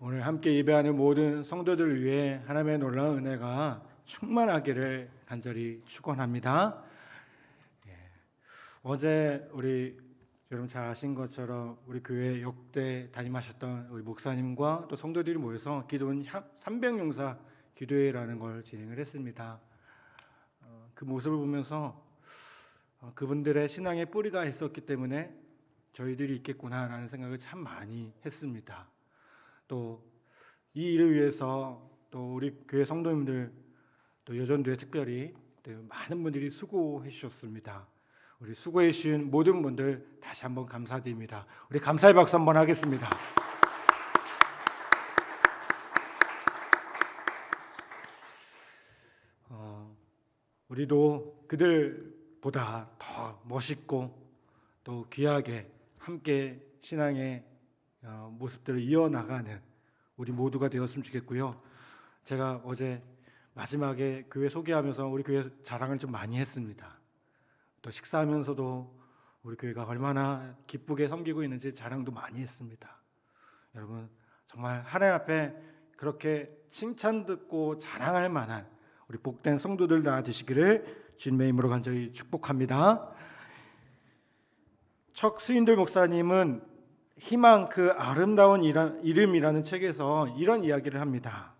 오늘 함께 예배하는 모든 성도들을 위해 하나님의 놀라운 은혜가 충만하기를 간절히 축원합니다. 어제 우리 여러분 잘 아신 것처럼 우리 교회 역대 담임하셨던 우리 목사님과 또 성도들이 모여서 기도원 300용사 기도회라는 걸 진행을 했습니다. 그 모습을 보면서 그분들의 신앙의 뿌리가 있었기 때문에 저희들이 있겠구나라는 생각을 참 많이 했습니다. 또 이 일을 위해서 또 우리 교회 성도님들 또 여전도에 특별히 많은 분들이 수고해 주셨습니다. 우리 수고해 주신 모든 분들 다시 한번 감사드립니다. 우리 감사의 박수 한번 하겠습니다. 우리도 그들보다 더 멋있고 또 귀하게 함께 신앙의 모습들을 이어나가는 우리 모두가 되었으면 좋겠고요. 제가 어제 마지막에 교회 소개하면서 우리 교회 자랑을 좀 많이 했습니다. 또 식사하면서도 우리 교회가 얼마나 기쁘게 섬기고 있는지 자랑도 많이 했습니다. 여러분 정말 하나님 앞에 그렇게 칭찬 듣고 자랑할 만한 우리 복된 성도들 다 되시기를 주님의 이름으로 간절히 축복합니다. 척 스윈들 목사님은 희망 그 아름다운 이름이라는 책에서 이런 이야기를 합니다.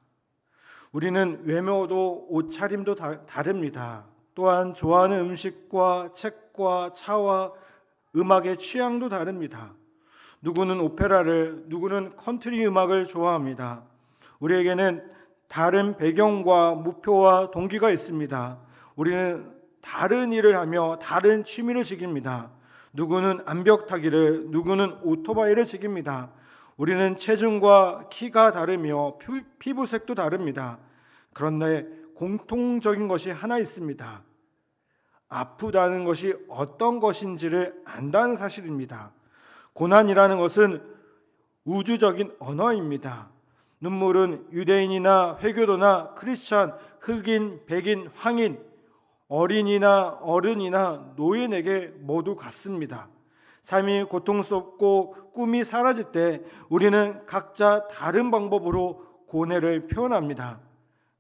우리는 외모도 옷차림도 다릅니다. 또한 좋아하는 음식과 책과 차와 음악의 취향도 다릅니다. 누구는 오페라를, 누구는 컨트리 음악을 좋아합니다. 우리에게는 다른 배경과 목표와 동기가 있습니다. 우리는 다른 일을 하며 다른 취미를 즐깁니다. 누구는 암벽타기를, 누구는 오토바이를 즐깁니다. 우리는 체중과 키가 다르며 피부색도 다릅니다. 그런데 공통적인 것이 하나 있습니다. 아프다는 것이 어떤 것인지를 안다는 사실입니다. 고난이라는 것은 우주적인 언어입니다. 눈물은 유대인이나 회교도나 크리스찬, 흑인, 백인, 황인, 어린이나 어른이나 노인에게 모두 같습니다. 삶이 고통스럽고 꿈이 사라질 때 우리는 각자 다른 방법으로 고뇌를 표현합니다.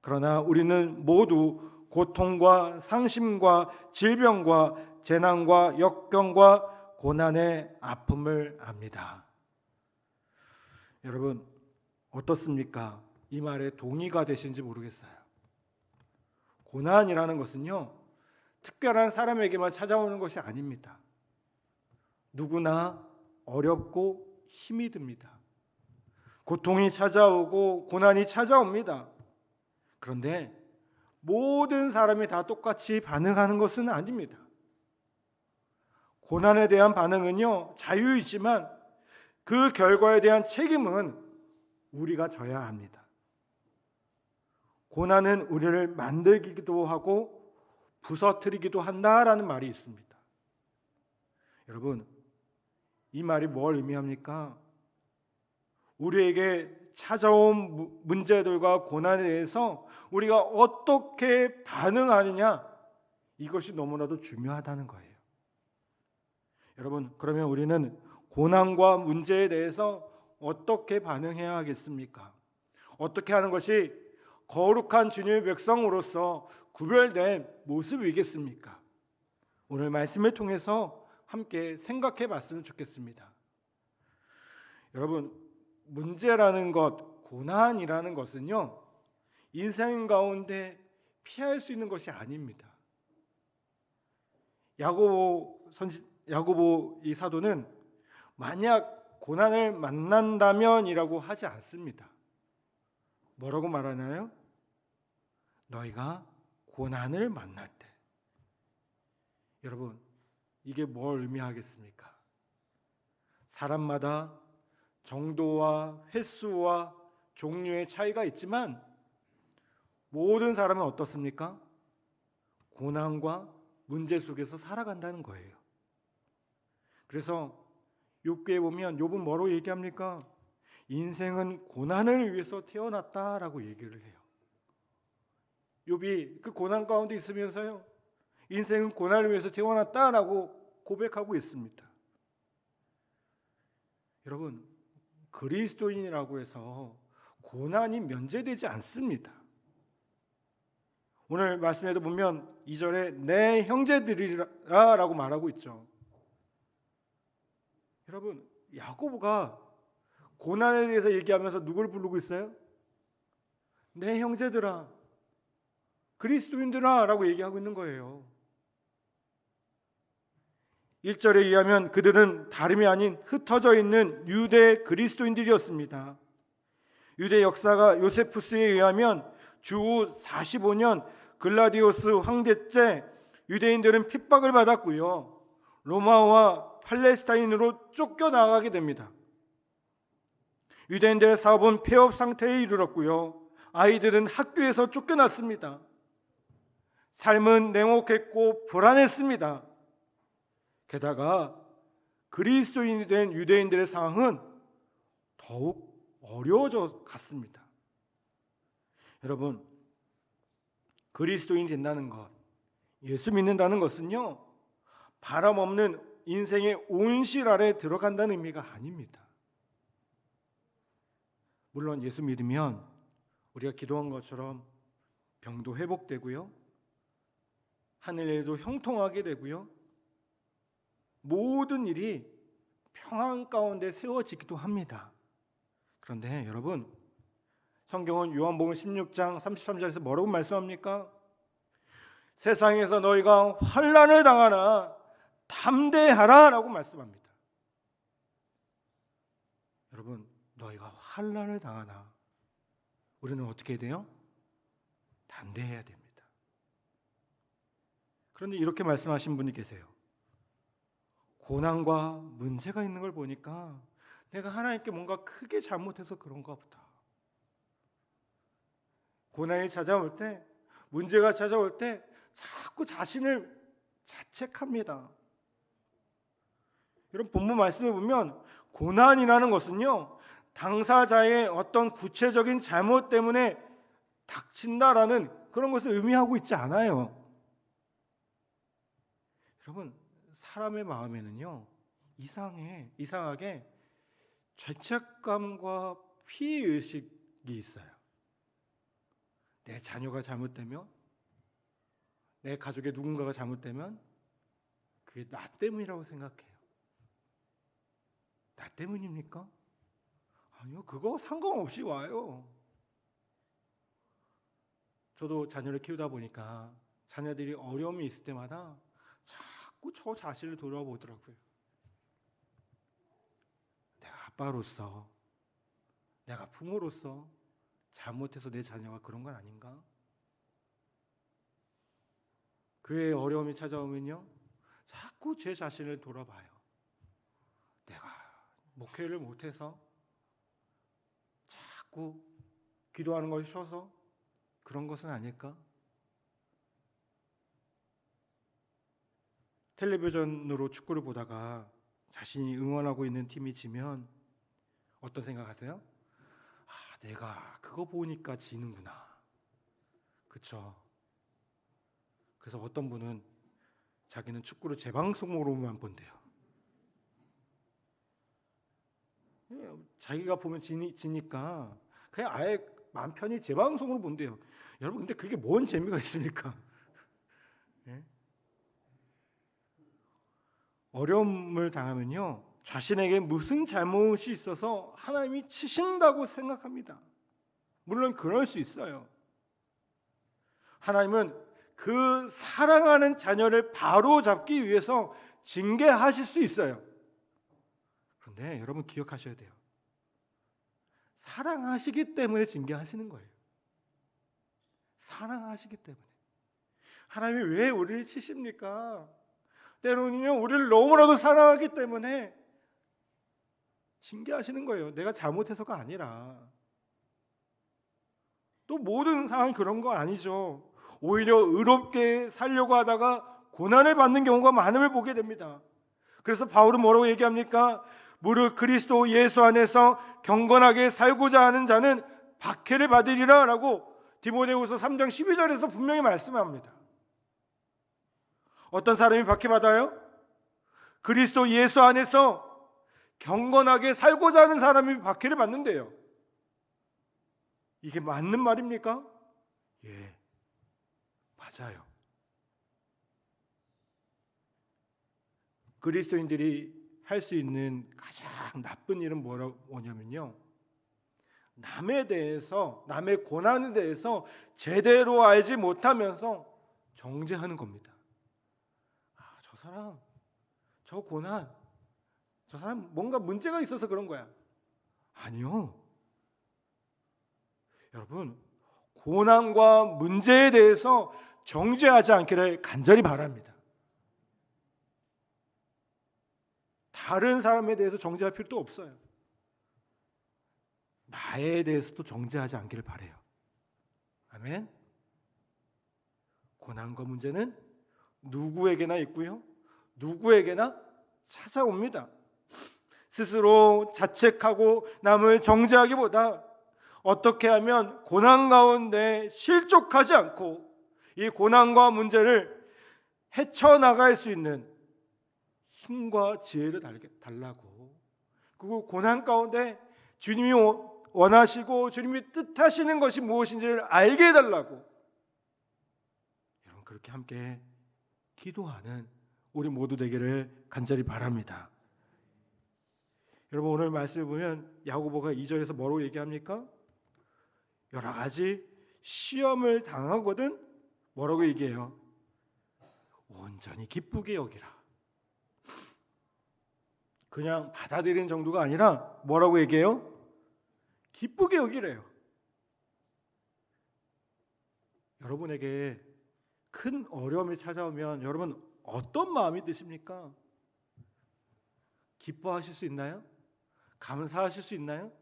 그러나 우리는 모두 고통과 상심과 질병과 재난과 역경과 고난의 아픔을 압니다. 여러분 어떻습니까? 이 말에 동의가 되시는지 모르겠어요. 고난이라는 것은요 특별한 사람에게만 찾아오는 것이 아닙니다. 누구나 어렵고 힘이 듭니다. 고통이 찾아오고 고난이 찾아옵니다. 그런데 모든 사람이 다 똑같이 반응하는 것은 아닙니다. 고난에 대한 반응은요 자유이지만 그 결과에 대한 책임은 우리가 져야 합니다. 고난은 우리를 만들기도 하고 부서뜨리기도 한다라는 말이 있습니다. 여러분 이 말이 뭘 의미합니까? 우리에게 찾아온 문제들과 고난에 대해서 우리가 어떻게 반응하느냐 이것이 너무나도 중요하다는 거예요. 여러분 그러면 우리는 고난과 문제에 대해서 어떻게 반응해야 하겠습니까? 어떻게 하는 것이 거룩한 주님의 백성으로서 구별된 모습이겠습니까? 오늘 말씀을 통해서 함께 생각해 봤으면 좋겠습니다. 여러분 문제라는 것, 고난이라는 것은요 인생 가운데 피할 수 있는 것이 아닙니다. 야고보 이 사도는 만약 고난을 만난다면이라고 하지 않습니다. 뭐라고 말하나요? 너희가 고난을 만날 때. 여러분 이게 뭘 의미하겠습니까? 사람마다 정도와 횟수와 종류의 차이가 있지만 모든 사람은 어떻습니까? 고난과 문제 속에서 살아간다는 거예요. 그래서 욥기에 보면 욥은 뭐로 얘기합니까? 인생은 고난을 위해서 태어났다라고 얘기를 해요. 욥이 그 고난 가운데 있으면서요 인생은 고난을 위해서 태어났다라고 고백하고 있습니다. 여러분 그리스도인이라고 해서 고난이 면제되지 않습니다. 오늘 말씀에도 보면 2절에 내 형제들이라라고 말하고 있죠. 여러분, 야고보가 고난에 대해서 얘기하면서 누굴 부르고 있어요? 내 형제들아, 그리스도인들아 라고 얘기하고 있는 거예요. 1절에 의하면 그들은 다름이 아닌 흩어져 있는 유대 그리스도인들이었습니다. 유대 역사가 요세푸스에 의하면 주후 45년 글라디오스 황제 때 유대인들은 핍박을 받았고요, 로마와 팔레스타인으로 쫓겨나가게 됩니다. 유대인들의 사업은 폐업 상태에 이르렀고요, 아이들은 학교에서 쫓겨났습니다. 삶은 냉혹했고 불안했습니다. 게다가 그리스도인이 된 유대인들의 상황은 더욱 어려워져 갔습니다. 여러분, 그리스도인이 된다는 것, 예수 믿는다는 것은요, 바람 없는 인생의 온실 아래 들어간다는 의미가 아닙니다. 물론 예수 믿으면 우리가 기도한 것처럼 병도 회복되고요, 하늘에도 형통하게 되고요, 모든 일이 평안 가운데 세워지기도 합니다. 그런데 여러분, 성경은 요한복음 16장 33절에서 뭐라고 말씀합니까? 세상에서 너희가 환난을 당하나 담대하라 라고 말씀합니다. 여러분, 너희가 환난을 당하나 우리는 어떻게 해야 돼요? 담대해야 됩니다. 그런데 이렇게 말씀하신 분이 계세요. 고난과 문제가 있는 걸 보니까 내가 하나님께 뭔가 크게 잘못해서 그런가 보다. 고난이 찾아올 때, 문제가 찾아올 때 자꾸 자신을 자책합니다. 여러분, 본문 말씀을 보면 고난이라는 것은요, 당사자의 어떤 구체적인 잘못 때문에 닥친다라는 그런 것을 의미하고 있지 않아요. 여러분, 사람의 마음에는요, 이상하게 죄책감과 피해의식이 있어요. 내 자녀가 잘못되면, 내 가족의 누군가가 잘못되면 그게 나 때문이라고 생각해요. 나 때문입니까? 아니요, 그거 상관없이 와요. 저도 자녀를 키우다 보니까 자녀들이 어려움이 있을 때마다 자꾸 저 자신을 돌아보더라고요. 내가 아빠로서, 내가 부모로서 잘못해서 내 자녀가 그런 건 아닌가? 그의 어려움이 찾아오면요, 자꾸 제 자신을 돌아봐요. 내가 목회를 못해서, 자꾸 기도하는 것이 쉬어서 그런 것은 아닐까? 텔레비전으로 축구를 보다가 자신이 응원하고 있는 팀이 지면 어떤 생각하세요? 내가 그거 보니까 지는구나. 그렇죠? 그래서 어떤 분은 자기는 축구를 재방송으로만 본대요. 자기가 보면 지니까 그냥 아예 마음 편히 재방송으로 본대요. 여러분, 근데 그게 뭔 재미가 있습니까? 예? 어려움을 당하면요, 자신에게 무슨 잘못이 있어서 하나님이 치신다고 생각합니다. 물론 그럴 수 있어요. 하나님은 그 사랑하는 자녀를 바로잡기 위해서 징계하실 수 있어요. 그런데 여러분, 기억하셔야 돼요. 사랑하시기 때문에 징계하시는 거예요. 사랑하시기 때문에. 하나님이 왜 우리를 치십니까? 때로는요, 우리를 너무나도 사랑하기 때문에 징계하시는 거예요. 내가 잘못해서가 아니라. 또 모든 상황이 그런 거 아니죠. 오히려 의롭게 살려고 하다가 고난을 받는 경우가 많음을 보게 됩니다. 그래서 바울은 뭐라고 얘기합니까? 무릇 그리스도 예수 안에서 경건하게 살고자 하는 자는 박해를 받으리라 라고 디모데후서 3장 12절에서 분명히 말씀합니다. 어떤 사람이 박해받아요? 그리스도 예수 안에서 경건하게 살고자 하는 사람이 박해를 받는데요. 이게 맞는 말입니까? 예, 맞아요. 그리스도인들이 할 수 있는 가장 나쁜 일은 뭐냐면요, 남에 대해서, 남의 고난에 대해서 제대로 알지 못하면서 정죄하는 겁니다. 저 사람, 저 고난, 저 사람 뭔가 문제가 있어서 그런 거야. 아니요. 여러분, 고난과 문제에 대해서 정죄하지 않기를 간절히 바랍니다. 다른 사람에 대해서 정죄할 필요도 없어요. 나에 대해서도 정죄하지 않기를 바라요. 아멘. 고난과 문제는 누구에게나 있고요, 누구에게나 찾아옵니다. 스스로 자책하고 남을 정죄하기보다 어떻게 하면 고난 가운데 실족하지 않고 이 고난과 문제를 헤쳐나갈 수 있는 힘과 지혜를 달라고, 그리고 고난 가운데 주님이 원하시고 주님이 뜻하시는 것이 무엇인지를 알게 해달라고, 여러분 그렇게 함께 기도하는 우리 모두 되기를 간절히 바랍니다. 여러분 오늘 말씀을 보면 야고보가 2절에서 뭐라고 얘기합니까? 여러 가지 시험을 당하거든 뭐라고 얘기해요? 온전히 기쁘게 여기라. 그냥 받아들이는 정도가 아니라 뭐라고 얘기해요? 기쁘게 여기래요. 여러분에게 큰 어려움이 찾아오면 여러분 어떤 마음이 드십니까? 기뻐하실 수 있나요? 감사하실 수 있나요?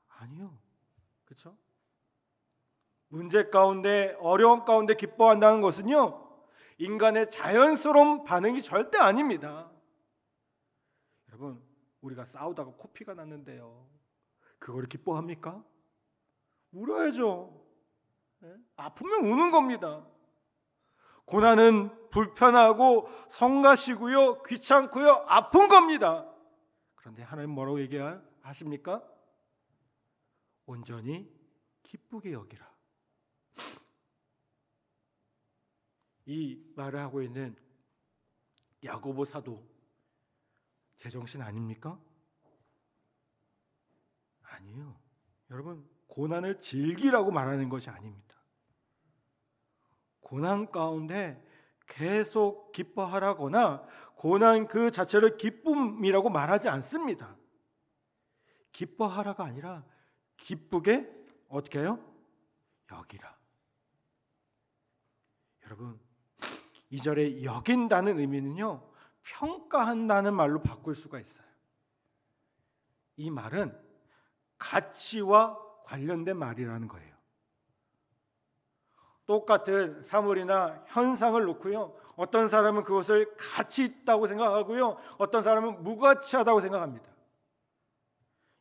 아니요. 그렇죠? 문제 가운데, 어려움 가운데 기뻐한다는 것은요, 인간의 자연스러운 반응이 절대 아닙니다. 여러분, 우리가 싸우다가 코피가 났는데요, 그걸 기뻐합니까? 울어야죠. 아프면 우는 겁니다. 고난은 불편하고 성가시고요, 귀찮고요, 아픈 겁니다. 그런데 하나님 뭐라고 얘기하십니까? 온전히 기쁘게 여기라. 이 말을 하고 있는 야고보 사도 제정신 아닙니까? 아니요. 여러분, 고난을 즐기라고 말하는 것이 아닙니다. 고난 가운데 계속 기뻐하라거나 고난 그 자체를 기쁨이라고 말하지 않습니다. 기뻐하라가 아니라 기쁘게 어떻게 해요? 여기라. 여러분, 이 절에 여긴다는 의미는요, 평가한다는 말로 바꿀 수가 있어요. 이 말은 가치와 관련된 말이라는 거예요. 똑같은 사물이나 현상을 놓고요, 어떤 사람은 그것을 가치 있다고 생각하고요, 어떤 사람은 무가치하다고 생각합니다.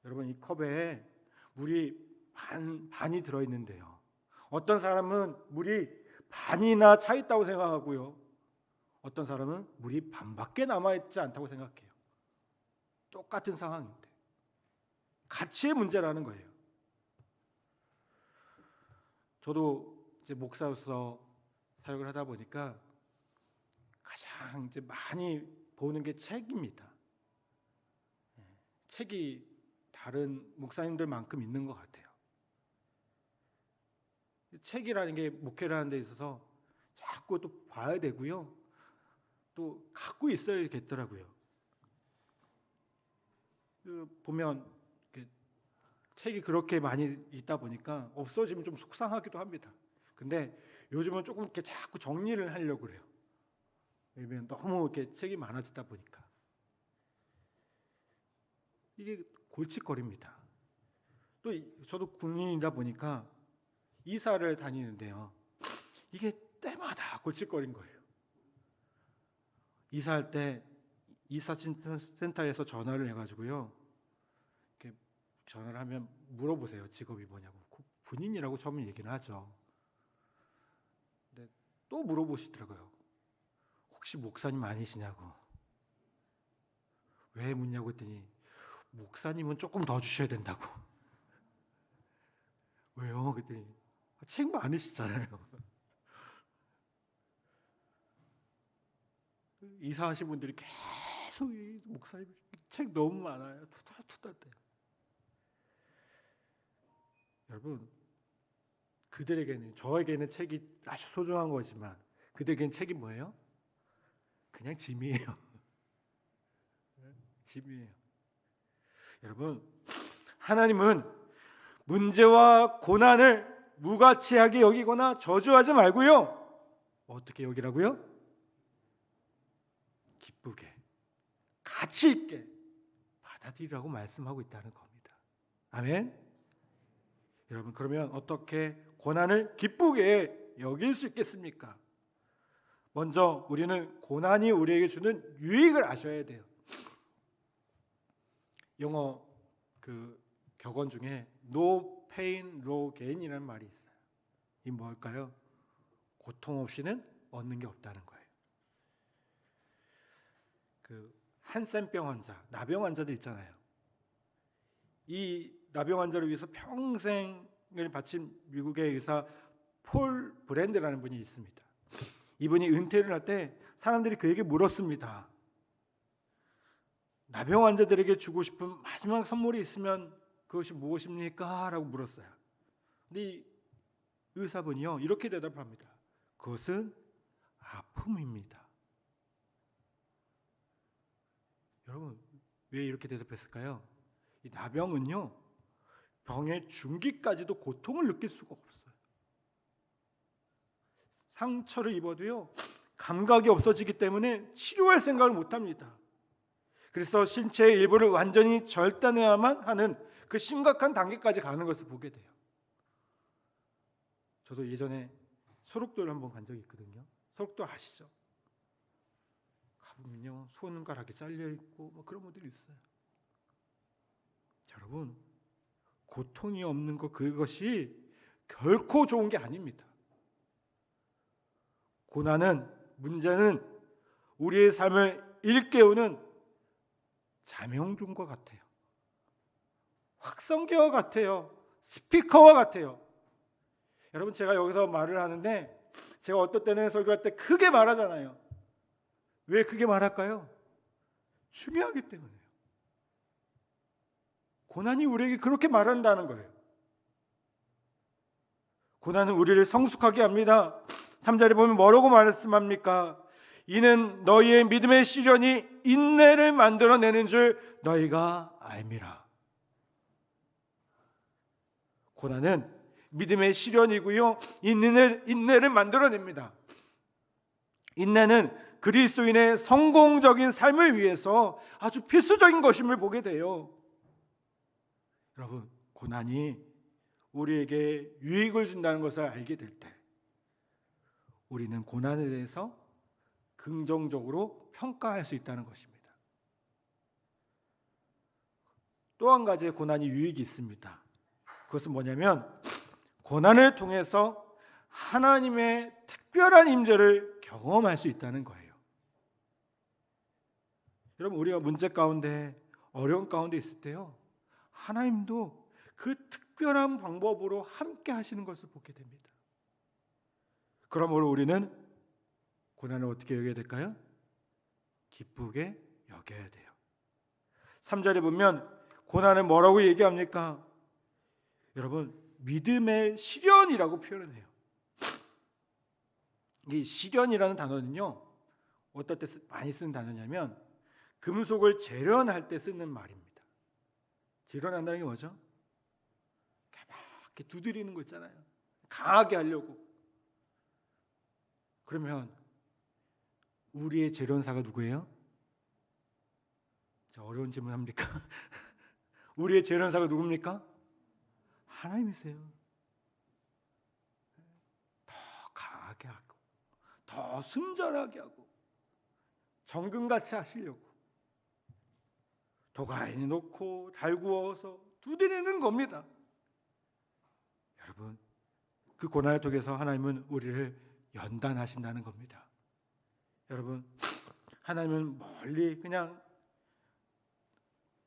여러분, 이 컵에 물이 반이 들어있는데요, 어떤 사람은 물이 반이나 차 있다고 생각하고요, 어떤 사람은 물이 반밖에 남아있지 않다고 생각해요. 똑같은 상황인데 가치의 문제라는 거예요. 저도 이제 목사로서 사역을 하다 보니까 가장 이제 많이 보는 게 책입니다. 책이 다른 목사님들만큼 있는 것 같아요. 책이라는 게 목회를 하는 데 있어서 자꾸 또 봐야 되고요, 또 갖고 있어야겠더라고요. 보면 책이 그렇게 많이 있다 보니까 없어지면 좀 속상하기도 합니다. 근데 요즘은 조금 이렇게 자꾸 정리를 하려고 그래요. 왜냐면 너무 이렇게 책이 많아지다 보니까 이게 골칫거리입니다. 또 저도 군인이다 보니까 이사를 다니는데요, 이게 때마다 골칫거린 거예요. 이사할 때 이사센터에서 전화를 해가지고요, 이렇게 전화를 하면 물어보세요. 직업이 뭐냐고. 군인이라고 처음에 얘기는 하죠. 근데 또 물어보시더라고요. 혹시 목사님 아니시냐고. 왜 묻냐고 했더니 목사님은 조금 더 주셔야 된다고. 왜요? 그랬더니 책 많으시잖아요. 이사하신 분들이 계속 이 목사님 책 너무 많아요. 투덜투덜대요. 여러분, 그들에게는, 저에게는 책이 아주 소중한 거지만 그들에게는 책이 뭐예요? 그냥 짐이에요. 짐이에요. 여러분, 하나님은 문제와 고난을 무가치하게 여기거나 저주하지 말고요. 어떻게 여기라고요? 기쁘게, 가치 있게 받아들이라고 말씀하고 있다는 겁니다. 아멘. 여러분, 그러면 어떻게 고난을 기쁘게 여길 수 있겠습니까? 먼저 우리는 고난이 우리에게 주는 유익을 아셔야 돼요. 영어 그 격언 중에 No pain, no gain이라는 말이 있어요. 이 뭘까요? 고통 없이는 얻는 게 없다는 거예요. 그 한센병 환자, 나병 환자들 있잖아요. 이 나병 환자를 위해서 평생을 바친 미국의 의사 폴 브랜드라는 분이 있습니다. 이분이 은퇴를 할 때 사람들이 그에게 물었습니다. 나병 환자들에게 주고 싶은 마지막 선물이 있으면 그것이 무엇입니까? 라고 물었어요. 근데 이 의사분이요 이렇게 대답합니다. 그것은 아픔입니다. 여러분, 왜 이렇게 대답했을까요? 이 나병은요 병의 중기까지도 고통을 느낄 수가 없어요. 상처를 입어도요 감각이 없어지기 때문에 치료할 생각을 못합니다. 그래서 신체의 일부를 완전히 절단해야만 하는 그 심각한 단계까지 가는 것을 보게 돼요. 저도 예전에 소록도를 한번 간 적이 있거든요. 소록도 아시죠? 가보면요 손가락이 잘려 있고 뭐 그런 분들이 있어요. 여러분, 고통이 없는 것, 그것이 결코 좋은 게 아닙니다. 고난은, 문제는 우리의 삶을 일깨우는 자명종과 같아요. 확성기와 같아요. 스피커와 같아요. 여러분, 제가 여기서 말을 하는데 제가 어떨 때는 설교할 때 크게 말하잖아요. 왜 크게 말할까요? 중요하기 때문에요. 고난이 우리에게 그렇게 말한다는 거예요. 고난은 우리를 성숙하게 합니다. 3절에 보면 뭐라고 말씀합니까? 이는 너희의 믿음의 시련이 인내를 만들어내는 줄 너희가 알미라. 고난은 믿음의 시련이고요, 인내를 만들어냅니다. 인내는 그리스도인의 성공적인 삶을 위해서 아주 필수적인 것임을 보게 돼요. 여러분, 고난이 우리에게 유익을 준다는 것을 알게 될 때 우리는 고난에 대해서 긍정적으로 평가할 수 있다는 것입니다. 또 한 가지의 고난이 유익이 있습니다. 그것은 뭐냐면 고난을 통해서 하나님의 특별한 임재를 경험할 수 있다는 거예요. 여러분, 우리가 문제 가운데, 어려운 가운데 있을 때요, 하나님도 그 특별한 방법으로 함께 하시는 것을 보게 됩니다. 그러므로 우리는 고난을 어떻게 여겨야 될까요? 기쁘게 여겨야 돼요. 3절에 보면 고난을 뭐라고 얘기합니까? 여러분, 믿음의 시련이라고 표현을 해요. 이 시련이라는 단어는요, 어떨 때 많이 쓰는 단어냐면 금속을 재련할 때 쓰는 말입니다. 재련한다는 게 뭐죠? 이렇게 두드리는 거 있잖아요. 강하게 하려고. 그러면 우리의 재련사가 누구예요? 어려운 질문 합니까? 우리의 재련사가 누굽니까? 하나님이세요. 더 강하게 하고 더 순전하게 하고 정금같이 하시려고 도가니 놓고 달구어서 두드리는 겁니다. 여러분, 그 고난을 통해서 하나님은 우리를 연단하신다는 겁니다. 여러분, 하나님은 멀리 그냥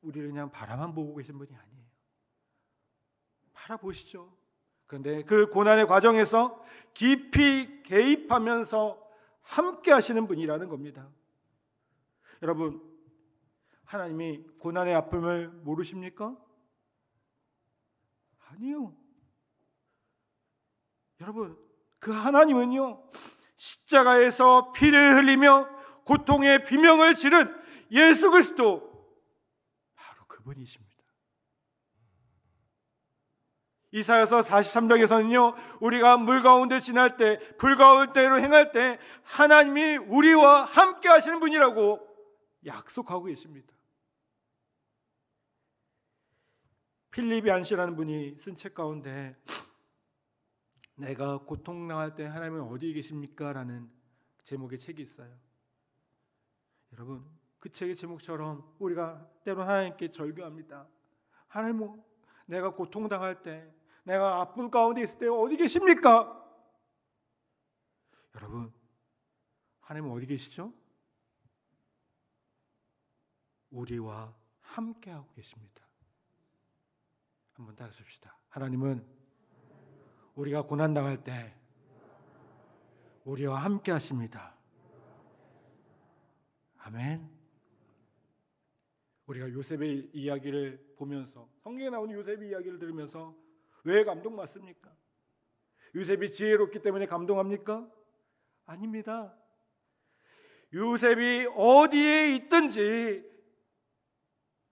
우리를 그냥 바라만 보고 계신 분이 아니에요. 바라보시죠. 그런데 그 고난의 과정에서 깊이 개입하면서 함께 하시는 분이라는 겁니다. 여러분, 하나님이 고난의 아픔을 모르십니까? 아니요. 여러분, 그 하나님은요, 십자가에서 피를 흘리며 고통의 비명을 지른 예수 그리스도, 바로 그분이십니다. 이사야서 43장에서는요, 우리가 물 가운데 지날 때, 불 가운데로 행할 때 하나님이 우리와 함께 하시는 분이라고 약속하고 계십니다. 필립이 안시라는 분이 쓴 책 가운데 내가 고통당할 때 하나님은 어디에 계십니까? 라는 제목의 책이 있어요. 여러분, 그 책의 제목처럼 우리가 때로는 하나님께 절규합니다. 하나님, 내가 고통당할 때, 내가 아픈 가운데 있을 때 어디 계십니까? 여러분, 하나님은 어디 계시죠? 우리와 함께하고 계십니다. 한번 따라 씁시다. 하나님은 우리가 고난당할 때 우리와 함께 하십니다. 아멘. 우리가 요셉의 이야기를 보면서, 성경에 나오는 요셉의 이야기를 들으면서 왜 감동받습니까? 요셉이 지혜롭기 때문에 감동합니까? 아닙니다. 요셉이 어디에 있든지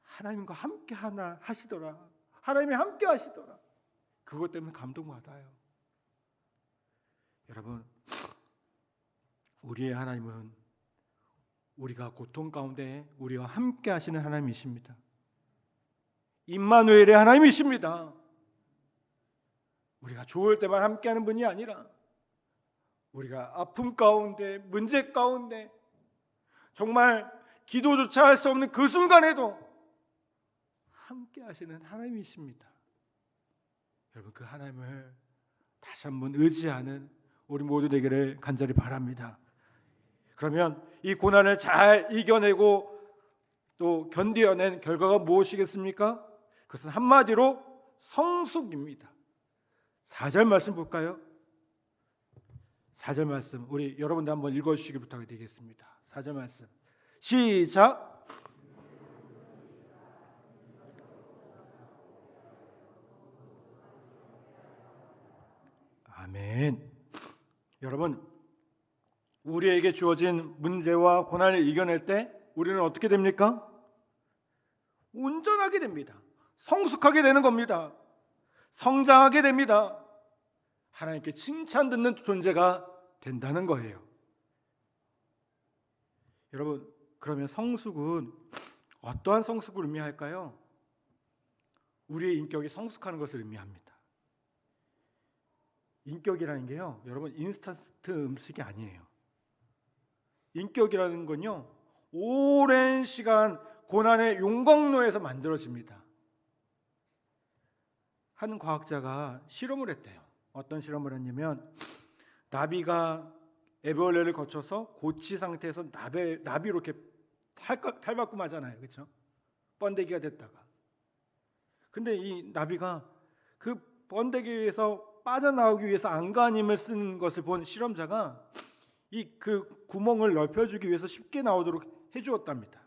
하나님과 함께 하시더라. 하나님이 함께 하시더라. 그것 때문에 감동받아요. 여러분, 우리의 하나님은 우리가 고통 가운데 우리와 함께 하시는 하나님이십니다. 임마누엘의 하나님이십니다. 우리가 좋을 때만 함께하는 분이 아니라 우리가 아픔 가운데, 문제 가운데, 정말 기도조차 할 수 없는 그 순간에도 함께 하시는 하나님이십니다. 여러분, 그 하나님을 다시 한번 의지하는 우리 모두 되기를 간절히 바랍니다. 그러면 이 고난을 잘 이겨내고 또 견뎌낸 결과가 무엇이겠습니까? 그것은 한마디로 성숙입니다. 4절 말씀 볼까요? 4절 말씀 우리 여러분들 한번 읽어주시기 부탁드리겠습니다. 4절 말씀 시작. 아멘. 여러분, 우리에게 주어진 문제와 고난을 이겨낼 때 우리는 어떻게 됩니까? 온전하게 됩니다. 성숙하게 되는 겁니다. 성장하게 됩니다. 하나님께 칭찬 듣는 존재가 된다는 거예요. 여러분, 그러면 성숙은 어떠한 성숙을 의미할까요? 우리의 인격이 성숙하는 것을 의미합니다. 인격이라는 게요, 여러분, 인스턴트 음식이 아니에요. 인격이라는 건요, 오랜 시간 고난의 용광로에서 만들어집니다. 한 과학자가 실험을 했대요. 어떤 실험을 했냐면 나비가 애벌레를 거쳐서 고치 상태에서 나비로 이렇게 탈바꿈 하잖아요, 그렇죠? 번데기가 됐다가. 근데 이 나비가 그 번데기에서 빠져나오기 위해서 안간힘을 쓰는 것을 본 실험자가 이 그 구멍을 넓혀주기 위해서 쉽게 나오도록 해주었답니다.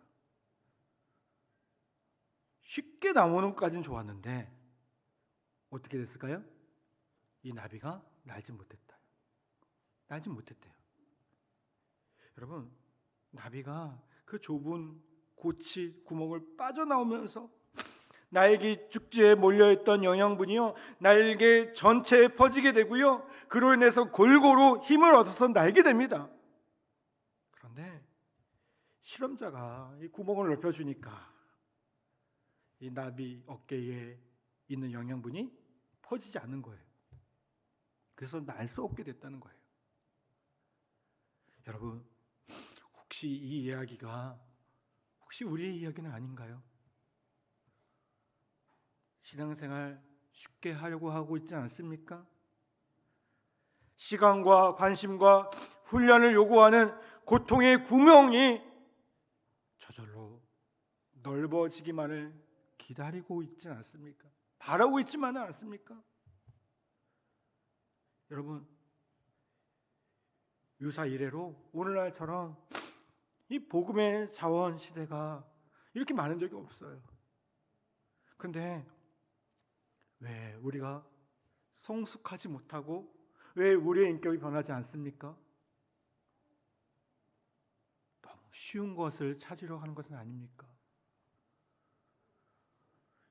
쉽게 나오는 것까지는 좋았는데 어떻게 됐을까요? 이 나비가 날지 못했다. 날지 못했대요. 여러분, 나비가 그 좁은 고치 구멍을 빠져나오면서 날개 축지에 몰려있던 영양분이요, 날개 전체에 퍼지게 되고요, 그로 인해서 골고루 힘을 얻어서 날게 됩니다. 그런데 실험자가 이 구멍을 넓혀주니까 이 나비 어깨에 있는 영양분이 퍼지지 않는 거예요. 그래서 날 수 없게 됐다는 거예요. 여러분, 혹시 이 이야기가 우리의 이야기는 아닌가요? 신앙생활 쉽게 하려고 하고 있지 않습니까? 시간과 관심과 훈련을 요구하는 고통의 구멍이 저절로 넓어지기만을 기다리고 있지 않습니까? 바라고 있지만은 않습니까? 여러분, 유사 이래로 오늘날처럼 이 복음의 자원 시대가 이렇게 많은 적이 없어요. 그런데 왜 우리가 성숙하지 못하고 왜 우리의 인격이 변하지 않습니까? 너무 쉬운 것을 찾으려 하는 것은 아닙니까?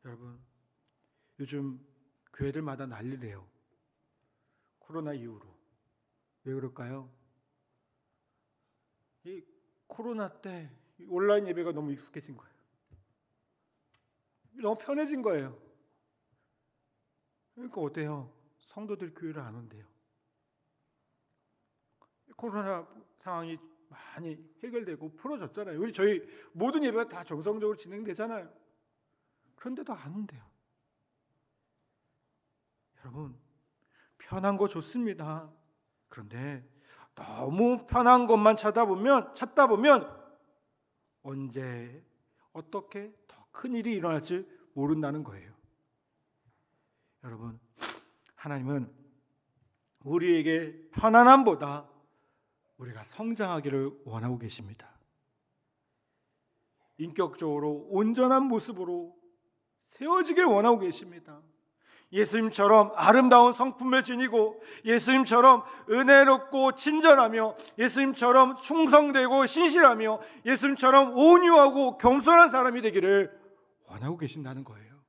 여러분, 요즘 교회들마다 난리래요. 코로나 이후로. 왜 그럴까요? 이 코로나 때 온라인 예배가 너무 익숙해진 거예요. 너무 편해진 거예요. 그러니까 어때요? 성도들 교회를 안 온대요. 코로나 상황이 많이 해결되고 풀어졌잖아요. 우리 저희 모든 예배가 다 정상적으로 진행되잖아요. 그런데도 안 온대요. 여러분, 편한 거 좋습니다. 그런데 너무 편한 것만 찾다 보면 언제 어떻게 더 큰 일이 일어날지 모른다는 거예요. 여러분, 하나님은 우리에게 편안함보다 우리가 성장하기를 원하고 계십니다. 인격적으로 온전한 모습으로 세워지길 원하고 계십니다. 예수님처럼 아름다운 성품을 지니고 예수님처럼 은혜롭고 친절하며 예수님처럼 충성되고 신실하며 예수님처럼 온유하고 겸손한 사람이 되기를 원하고 계신다는 거예요.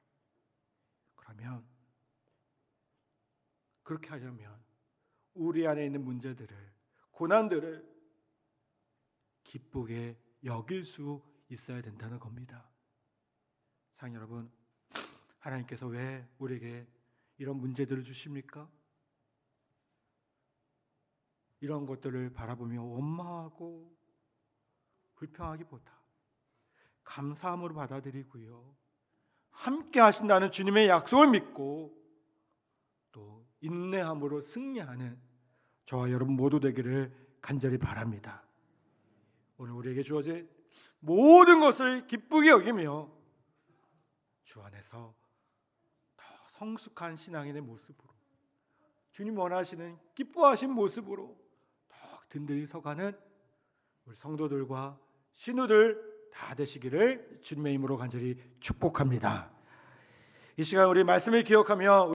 그러면 그렇게 하려면 우리 안에 있는 문제들을, 고난들을 기쁘게 여길 수 있어야 된다는 겁니다. 사랑하는 여러분, 하나님께서 왜 우리에게 이런 문제들을 주십니까? 이런 것들을 바라보며 원망하고 불평하기보다 감사함으로 받아들이고요, 함께 하신다는 주님의 약속을 믿고 또 인내함으로 승리하는 저와 여러분 모두 되기를 간절히 바랍니다. 오늘 우리에게 주어진 모든 것을 기쁘게 여기며 주 안에서 더 성숙한 신앙인의 모습으로, 주님 원하시는 기뻐하신 모습으로 더 든든히 서가는 우리 성도들과 신우들 다 되시기를 주님의 이름으로 간절히 축복합니다. 이 시간 우리 말씀을 기억하며